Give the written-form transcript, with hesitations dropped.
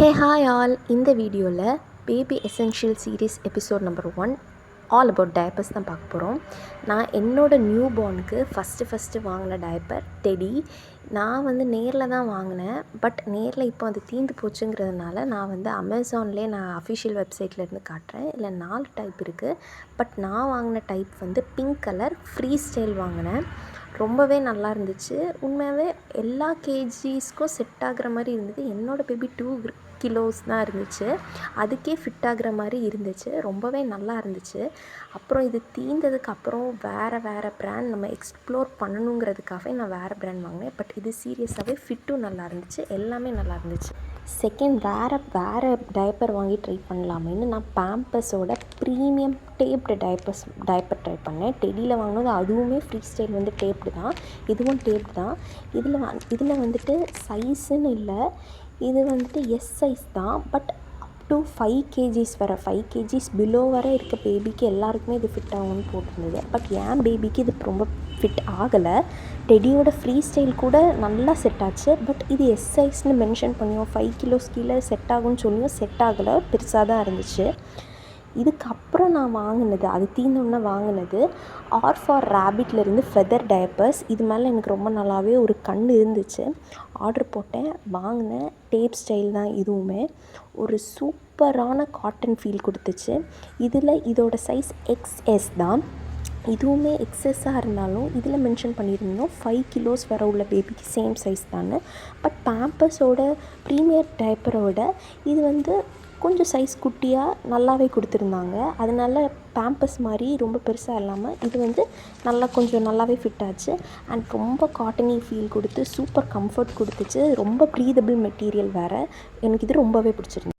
Hey hi all. இந்த வீடியோவில் baby essential series episode number 1 all about diapers தான் பார்க்க போகிறோம். நான் என்னோடய நியூ பார்னுக்கு ஃபஸ்ட்டு வாங்கின டயப்பர் டெடி. நான் நேரில் தான் வாங்கினேன். பட் நேரில் இப்போ அது தீர்ந்து போச்சுங்கிறதுனால நான் அமேசான்லேயே நான் அஃபிஷியல் வெப்சைட்லேருந்து காட்டுறேன். இல்லை 4 டைப் இருக்குது. பட் நான் வாங்கின type pink colour free style வாங்கினேன். ரொம்பவே நல்லா இருந்துச்சு. உண்மையாகவே எல்லா கேஜிஸ்க்கும் செட் ஆகிற மாதிரி இருந்தது. என்னோடய பேபி 2 கிலோஸ் தான் இருந்துச்சு. அதுக்கே ஃபிட் ஆகிற மாதிரி இருந்துச்சு. ரொம்பவே நல்லா இருந்துச்சு. அப்புறம் இது தீர்ந்ததுக்கு அப்புறம் வேறு பிராண்ட் நம்ம எக்ஸ்ப்ளோர் பண்ணணுங்கிறதுக்காகவே நான் வேறு பிராண்ட் வாங்கினேன். பட் இது சீரியஸாகவே ஃபிட்டும் நல்லா இருந்துச்சு. எல்லாமே நல்லா இருந்துச்சு. செகண்ட் வேறு டயப்பர் வாங்கி ட்ரை பண்ணலாமேன்னு நான் பேம்பஸோட ப்ரீமியம் டேப்டு டயப்பர் ட்ரை பண்ணேன். டெடியில் வாங்கினது அதுவுமே ஃப்ரீ ஸ்டைல் டேப்டு தான். இதுவும் டேப்டு தான். இதில் சைஸுன்னு இல்லை. இது எஸ் சைஸ் தான். பட் அப் டு 5 கேஜிஸ் வர 5 கேஜிஸ் பிலோ வரை இருக்க பேபிக்கு எல்லாருக்குமே இது ஃபிட் ஆகும்னு போட்டிருந்தது. பட் என் பேபிக்கு இது ரொம்ப ஃபிட் ஆகலை. டெடியோட ஃப்ரீ ஸ்டைல் கூட நல்லா செட் ஆச்சு. பட் இது எஸ் சைஸ்னு மென்ஷன் பண்ணியும் 5 கிலோஸ் கீழே செட் ஆகும்னு சொல்லியும் செட் ஆகலை. பெருசாக தான் இருந்துச்சு. இதுக்கப்புறம் நான் வாங்கினது, அது தீர்ந்தோன்னே வாங்கினது ஆர் ஃபார் ரேபிட்லேருந்து ஃபெதர் டயப்பர்ஸ். இது மேலே எனக்கு ரொம்ப நல்லாவே ஒரு கண் இருந்துச்சு. ஆர்டர் போட்டேன், வாங்கினேன். டேப் ஸ்டைல் தான் இதுவுமே. ஒரு சூப்பரான காட்டன் ஃபீல் கொடுத்துச்சு. இதோட சைஸ் XS தான். இதுவுமே எக்ஸஸாக இருந்தாலும் இதில் மென்ஷன் பண்ணியிருந்தோம் 5 கிலோஸ் வர உள்ள பேபிக்கு சேம் சைஸ் தானே. பட் பேம்பஸோட ப்ரீமியர் டயப்பரோட இது கொஞ்சம் சைஸ் குட்டியாக நல்லாவே கொடுத்துருந்தாங்க. அதனால பேம்பஸ் மாதிரி ரொம்ப பெருசாக இல்லாமல் இது நல்லா கொஞ்சம் நல்லாவே ஃபிட் ஆச்சு. அண்ட் ரொம்ப காட்டனி ஃபீல் கொடுத்து சூப்பர் கம்ஃபர்ட் கொடுத்துச்சு. ரொம்ப ப்ரீதபிள் மெட்டீரியல் வேறு. எனக்கு இது ரொம்பவே பிடிச்சிருந்துச்சு.